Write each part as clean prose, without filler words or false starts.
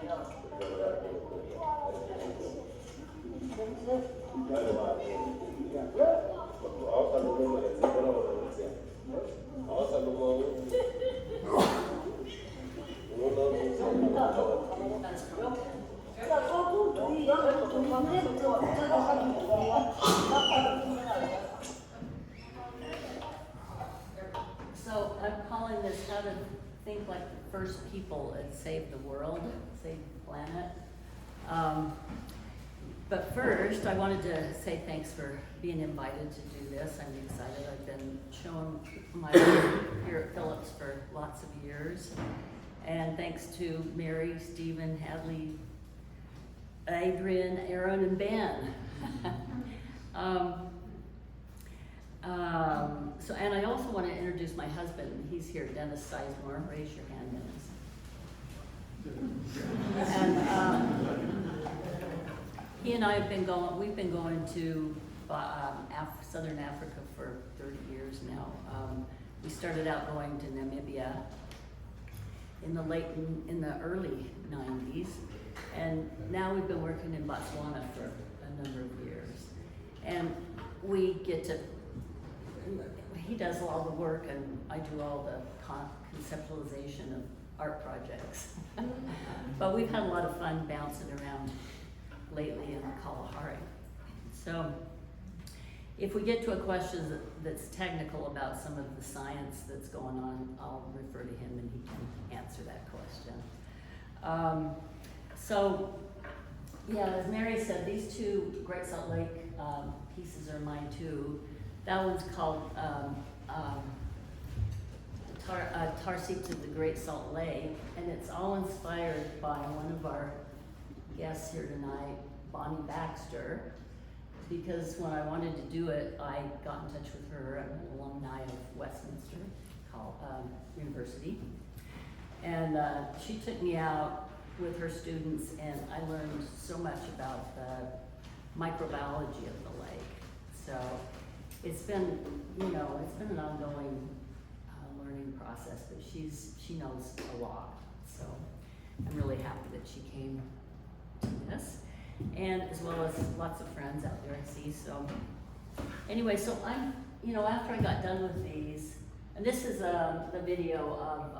So I'm calling this How to Think Like the First People and Save the World, Save the Planet. But first, I wanted to say thanks for being invited to do this. I'm excited. I've been showing my work here at Phillips for lots of years. And thanks to Mary, Stephen, Hadley, Adrian, Aaron, and Ben. And I also want to introduce my husband. He's here, Dennis Sizemore. Raise your hand, Dennis. And he and I have been going, we've been going to Southern Africa for 30 years now. We started out going to Namibia in the early 90s. And now we've been working in Botswana for a number of years. And we get to, he does all the work and I do all the conceptualization of art projects. But we've had a lot of fun bouncing around lately in Kalahari. So if we get to a question that's technical about some of the science that's going on, I'll refer to him and he can answer that question. So, yeah, as Mary said, these two Great Salt Lake pieces are mine too. That one's called Tar Seeps of the Great Salt Lake, and it's all inspired by one of our guests here tonight, Bonnie Baxter, because when I wanted to do it, I got in touch with her. I'm an alumni of Westminster University, and she took me out with her students, and I learned so much about the microbiology of the lake. So it's been, it's been an ongoing learning process, but she knows a lot. So I'm really happy that she came to this, and as well as lots of friends out there I see. So anyway, so I'm, after I got done with these, and this is the video of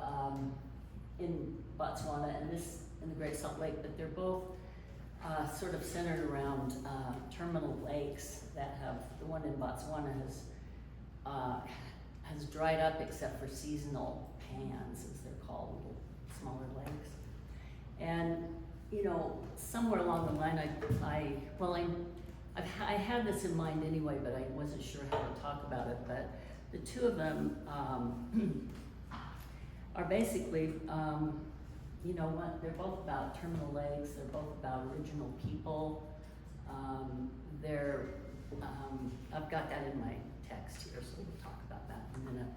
in Botswana and this in the Great Salt Lake, but they're both sort of centered around terminal lakes that have, the one in Botswana has dried up except for seasonal pans, as they're called, little smaller lakes. And somewhere along the line, I had this in mind anyway, but I wasn't sure how to talk about it. But the two of them are basically, they're both about terminal lakes. They're both about original people. I've got that in my text here, so we'll talk about that in a minute.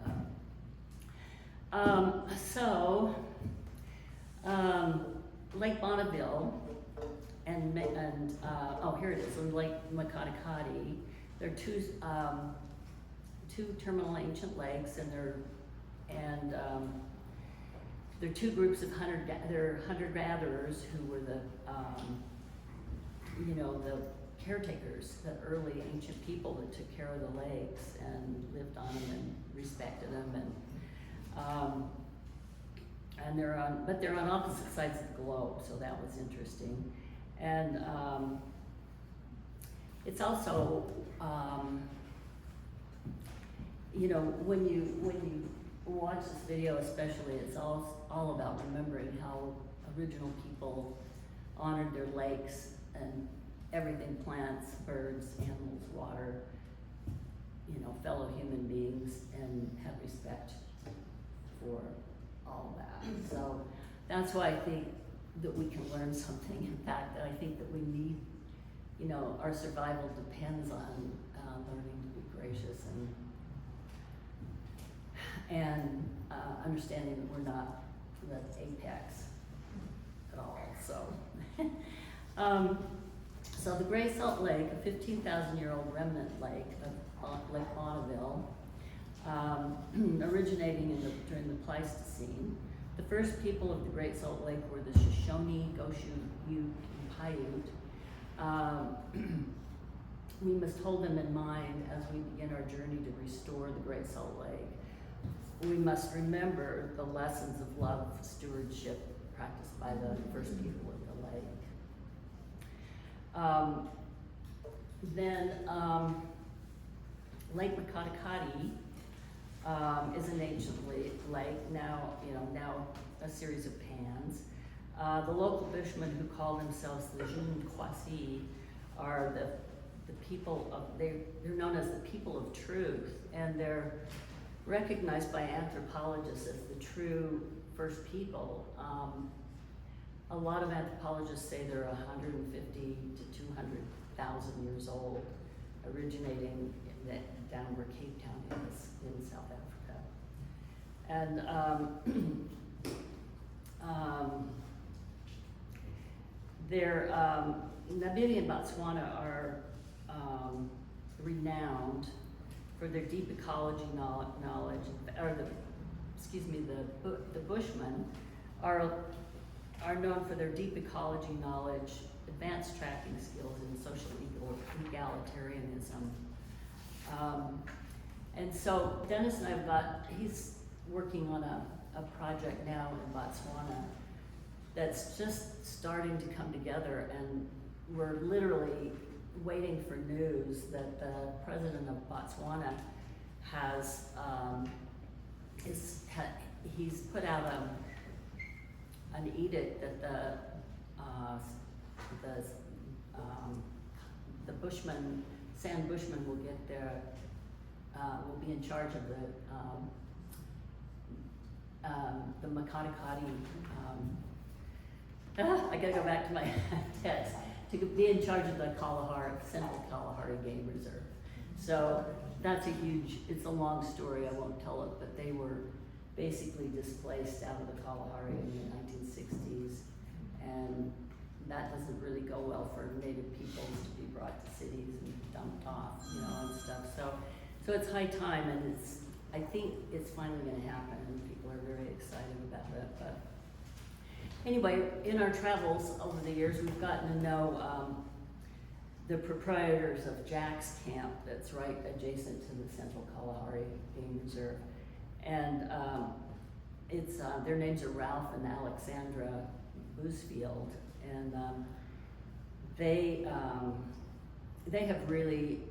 Lake Bonneville and here it is, on Lake Makatikati. There are two terminal ancient lakes, and they're two groups of hunter-gatherers who were the caretakers, the early ancient people that took care of the lakes and lived on them and respected them, and they're on opposite sides of the globe, so that was interesting. And it's also when you watch this video especially, it's all about remembering how original people honored their lakes and everything, plants, birds, animals, water, fellow human beings, and have respect for all that. So that's why I think that we can learn something. In fact, I think that we need, our survival depends on learning to be gracious and understanding that we're not the apex at all. So the Great Salt Lake, a 15,000-year-old remnant lake of Lake Bonneville, originating during the Pleistocene. The first people of the Great Salt Lake were the Shoshone, Goshu, Ute, and Paiute. We must hold them in mind as we begin our journey to restore the Great Salt Lake. We must remember the lessons of love, stewardship practiced by the first people of the lake. Lake Makatikati is an ancient lake, now a series of pans. The local Bushmen who call themselves the Jun Kwasi are the people of, they're known as the people of truth, and they're recognized by anthropologists as the true first people. A lot of anthropologists say they're 150 to 200,000 years old, originating down where Cape Town is in South Africa. And Namibia and Botswana are renowned for their deep ecology knowledge, or the Bushmen are known for their deep ecology knowledge, advanced tracking skills, and social egalitarianism. And so Dennis and he's working on a project now in Botswana that's just starting to come together, and we're literally waiting for news that the president of Botswana he's put out an edict that the Bushman, San Bushman will get will be in charge of the Makatikati. I gotta go back to my text. To be in charge of the Central Kalahari Game Reserve. So that's it's a long story, I won't tell it, but they were basically displaced out of the Kalahari in the 1960s, and that doesn't really go well for native peoples to be brought to cities and dumped off, and stuff. So it's high time, and I think it's finally gonna happen, and people are very excited about it. But anyway, in our travels over the years, we've gotten to know the proprietors of Jack's Camp that's right adjacent to the Central Kalahari Game Reserve. And their names are Ralph and Alexandra Boosfield, and they have really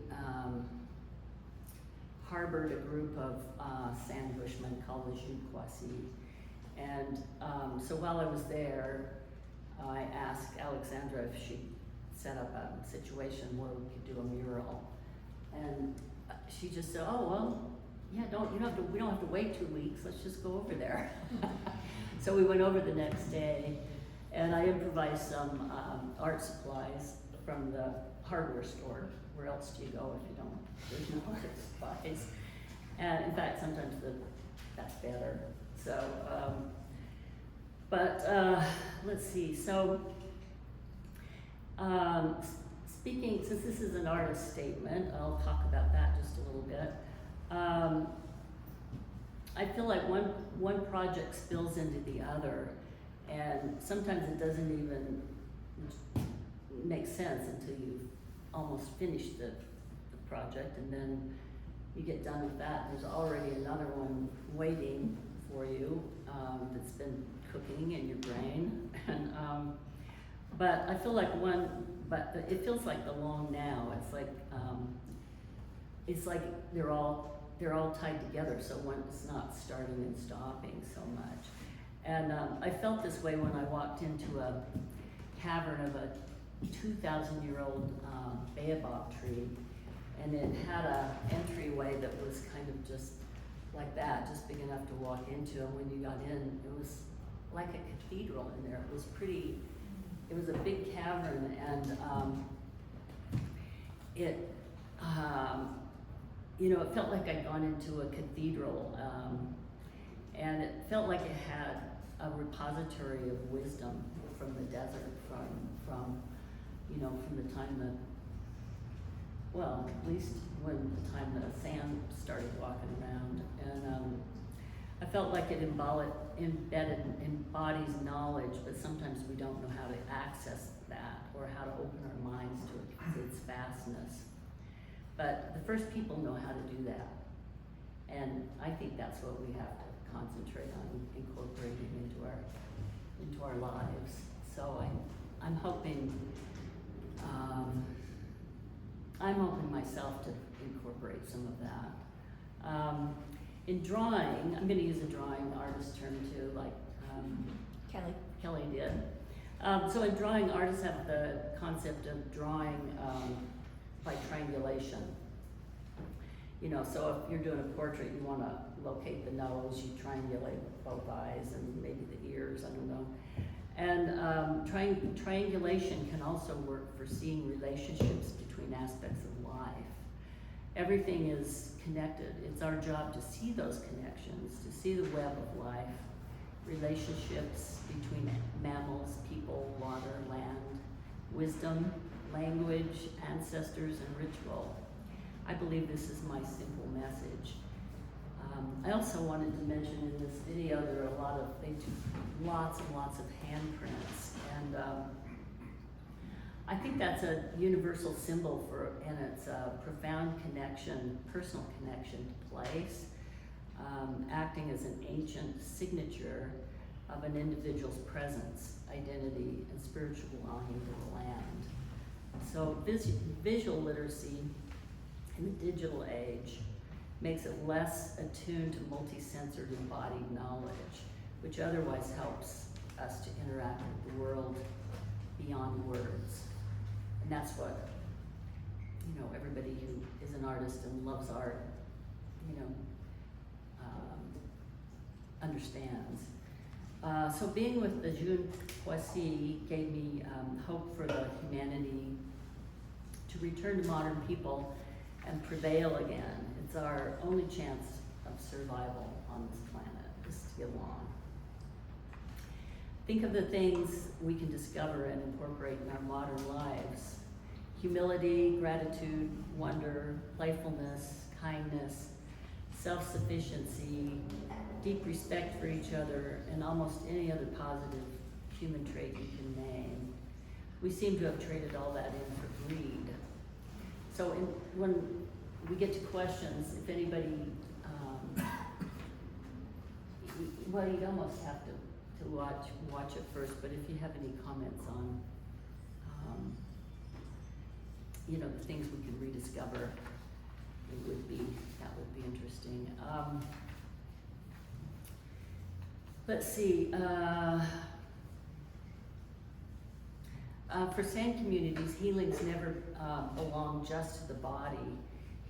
harbored a group of San Bushmen called the Jun Kwasi. And so while I was there, I asked Alexandra if she'd set up a situation where we could do a mural. And she just said, oh, well, yeah, we don't have to wait 2 weeks, let's just go over there. So we went over the next day, and I improvised some art supplies from the hardware store. Where else do you go if you don't, there's no art supplies. And in fact, sometimes that's better. So, let's see, so, speaking, since this is an artist statement, I'll talk about that just a little bit. I feel like one project spills into the other, and sometimes it doesn't even make sense until you've almost finished the project, and then you get done with that. There's already another one waiting for you that's been cooking in your brain, and but I feel like it feels like the long now. It's like they're all tied together, so one's not starting and stopping so much. And I felt this way when I walked into a cavern of a 2,000-year-old baobab tree, and it had a entryway that was kind of just like that, just big enough to walk into, and when you got in, it was like a cathedral in there. It was pretty, it was a big cavern, and it felt like I'd gone into a cathedral, and it felt like it had a repository of wisdom from the desert, from the time at least when the time the sand started walking around. And I felt like it embodies knowledge, but sometimes we don't know how to open our minds to its vastness. But the first people know how to do that. And I think that's what we have to concentrate on incorporating into our lives. So I'm hoping myself to incorporate some of that. In drawing, I'm gonna use a drawing artist term too, like Kelly did. So in drawing, artists have the concept of drawing by triangulation. You know, so if you're doing a portrait, you want to locate the nose, you triangulate both eyes and maybe the ears, I don't know. And triangulation can also work for seeing relationships between aspects of life. Everything is connected. It's our job to see those connections, to see the web of life, relationships between mammals, people, water, land, wisdom, language, ancestors, and ritual. I believe this is my simple message. I also wanted to mention in this video there are they took lots and lots of handprints, and I think that's a universal symbol and it's a profound connection, personal connection to place, acting as an ancient signature of an individual's presence, identity, and spiritual belonging to the land. So visual literacy in the digital age makes it less attuned to multi-sensored embodied knowledge, which otherwise helps us to interact with the world beyond words. And that's what, you know, everybody who is an artist and loves art, you know, understands. So being with the Jeune Poissy gave me hope for the humanity to return to modern people and prevail again. It's our only chance of survival on this planet, is to get along. Think of the things we can discover and incorporate in our modern lives. Humility, gratitude, wonder, playfulness, kindness, self-sufficiency, deep respect for each other, and almost any other positive human trait you can name. We seem to have traded all that in for greed. So when we get to questions, if anybody, well, you'd almost have to watch it first, but if you have any comments on, you know, the things we can rediscover, that would be interesting. Let's see, for sand communities, healings never belong just to the body.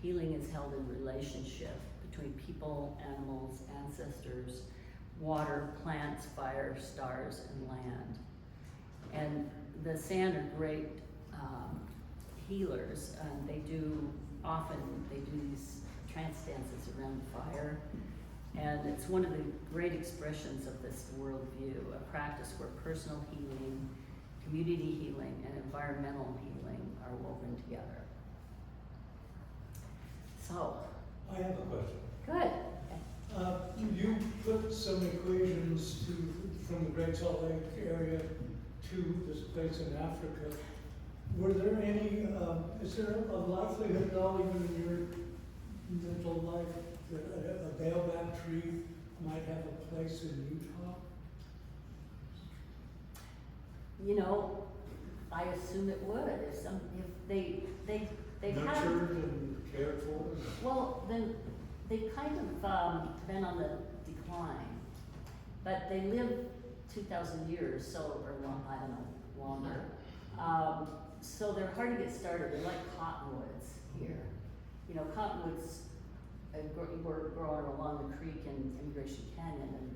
Healing is held in relationship between people, animals, ancestors, water, plants, fire, stars, and land. And the sand are great healers. They do these trance dances around the fire. And it's one of the great expressions of this worldview, a practice where personal healing, community healing, and environmental healing are woven together. So. I have a question. Good. You put some equations from the Great Salt Lake area to this place in Africa. Were there any, is there a likelihood at all, even in your mental life, that a baobab tree might have a place in Utah? You know, I assume it would. If they nurtured and cared for? Well, then they've kind of been on the decline, but they live 2,000 years, so, or long, I don't know, longer. So they're hard to get started. They're like cottonwoods here. You know, cottonwoods were growing along the creek in Immigration Canyon, and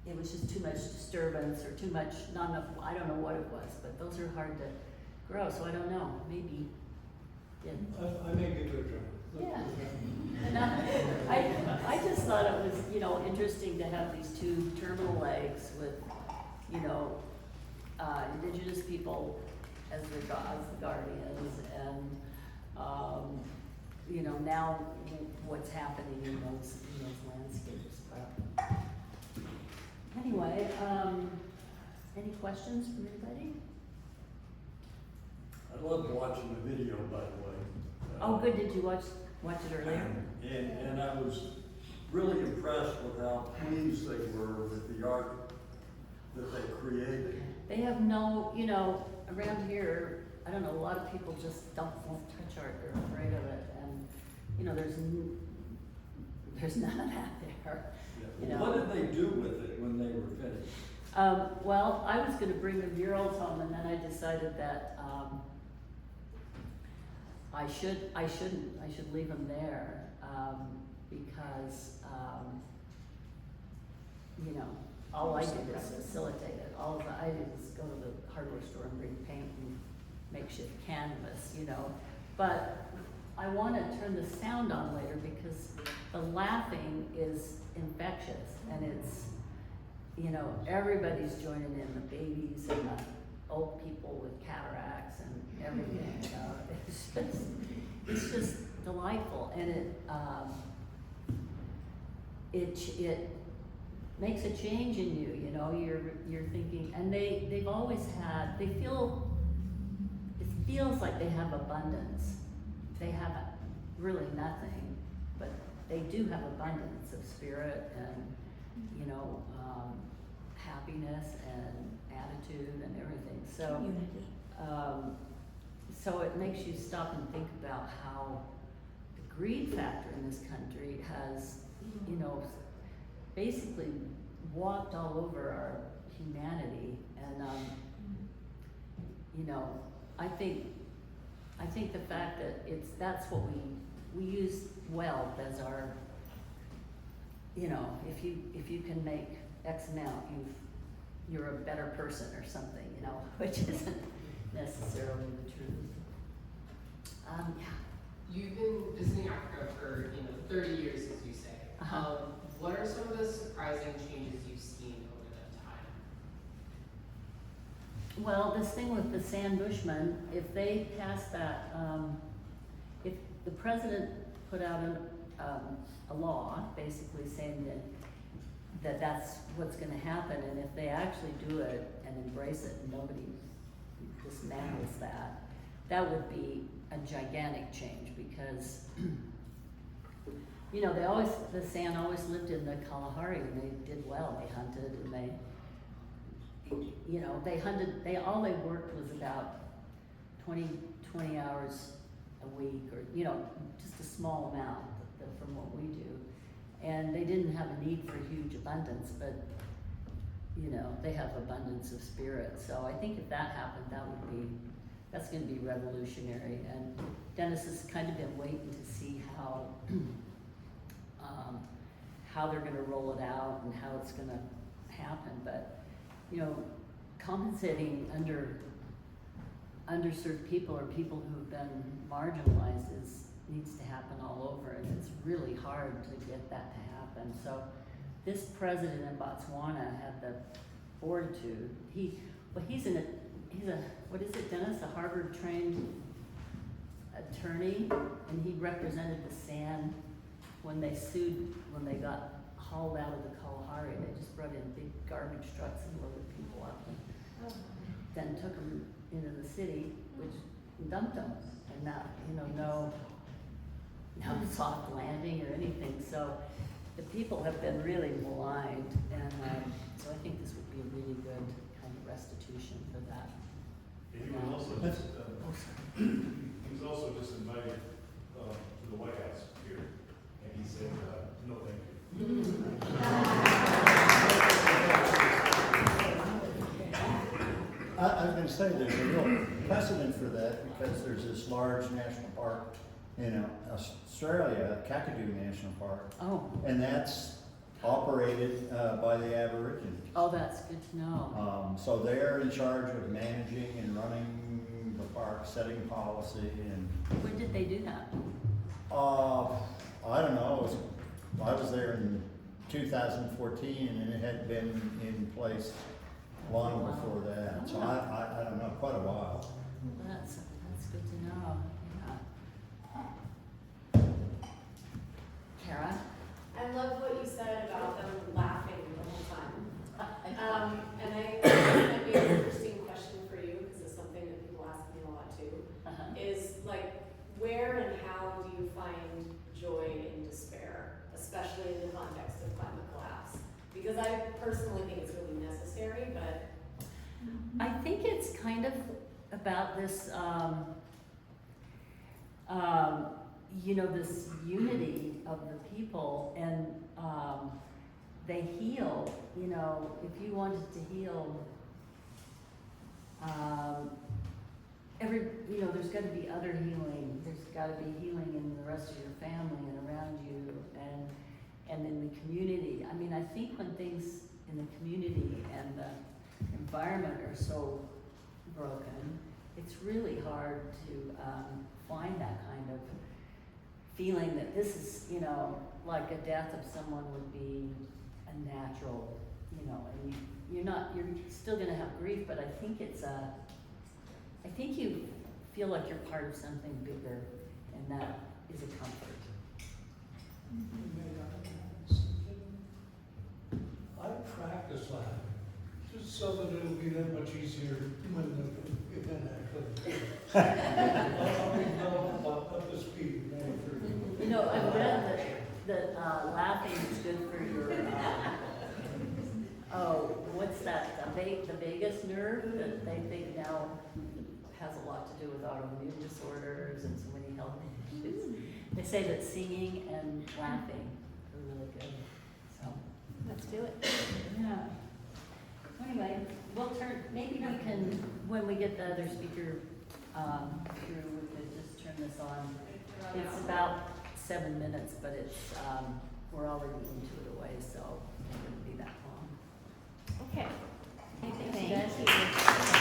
it was just too much disturbance or too much, not enough, I don't know what it was, but those are hard to grow, so I don't know, maybe. Yeah. I may give it a try. Yeah. And I just thought it was, you know, interesting to have these two terminal legs with, you know, indigenous people as the guardians, and you know, now what's happening in those landscapes. But anyway, any questions from anybody? I loved watching the video, by the way. Oh, good, did you watch it earlier? And I was really impressed with how pleased they were with the art that they created. They have no, around here, I don't know, a lot of people just won't touch art, they're afraid of it, and, there's none of that there. Yeah. What did they do with it when they were finished? Well, I was gonna bring the murals home, and then I decided that, I should leave them there, because, all I did is facilitate it. All I did was go to the hardware store and bring paint and makeshift canvas, But I wanna turn the sound on later because the laughing is infectious, and it's, everybody's joining in, the babies and the old people with cataracts and everything, It's just delightful, and it makes a change in you, you're thinking, and they've always had, it feels like they have abundance. They have really nothing, but they do have abundance of spirit and, happiness and attitude and everything. So, so it makes you stop and think about how the greed factor in this country has, basically walked all over our humanity, and I think the fact that that's what we use wealth as our, if you can make X amount, you're a better person or something, which isn't necessarily the truth. Yeah. You've been visiting Africa for 30 years, as you say. Uh-huh. What are some of the surprising changes you've seen over that time? Well, this thing with the San Bushman, if they pass that, if the president put out a law basically saying that that's what's gonna happen, and if they actually do it and embrace it and nobody dismantles that, that would be a gigantic change, because the San always lived in the Kalahari, and they did well. They hunted, and all they worked was about 20 hours a week, or, just a small amount from what we do. And they didn't have a need for huge abundance, but, they have abundance of spirit. So I think if that happened, that's gonna be revolutionary. And Dennis has kind of been waiting to see how they're gonna roll it out and how it's gonna happen. But, compensating underserved people or people who've been marginalized needs to happen all over, and it's really hard to get that to happen. So this president in Botswana had the fortitude. He's a what is it, Dennis? A Harvard-trained attorney, and he represented the San when they got hauled out of the Kalahari. They just brought in big garbage trucks and loaded people up, and then took them into the city, which dumped them, and not, no soft landing or anything. So the people have been really maligned, and so I think this would be a really good kind of restitution for that. He was also just, he was also just invited to the White House here, and he said, no, thank you. I was going to say there's a real precedent for that, because there's this large national park in Australia, Kakadu National Park. Oh. And that's operated by the Aborigines. Oh, that's good to know. So they're in charge of managing and running the park, setting policy, and When did they do that? I don't know. I was there in 2014, and it had been in place long before that. So I don't know, quite a while. That's good to know. Yeah. Kara? I love what you said about them laughing the whole time. And I think that might be an interesting question for you, because it's something that people ask me a lot too. kind of about this, you know, this unity of the people, and they heal. You know, if you wanted to heal, you know, there's got to be other healing. There's got to be healing in the rest of your family and around you, and in the community. I mean, I think when things in the community and the environment are so broken, it's really hard to find that kind of feeling that this is, you know, like a death of someone would be a natural, you know, and you're still gonna have grief, but I think I think you feel like you're part of something bigger, and that is a comfort. I practice laughing, just so that it'll be that much easier when the event actually occurs. I'll be up to speed, ready for You know, I've read that laughing is good for your, what's that, the vagus nerve, that they think now has a lot to do with autoimmune disorders and so many health issues. They say that singing and laughing are really good, so. Let's do it. Yeah. Anyway, maybe we can, when we get the other speaker through, we could just turn this on. It's about 7 minutes, but it's, we're already into it away, so it wouldn't be that long. Okay. Thank you.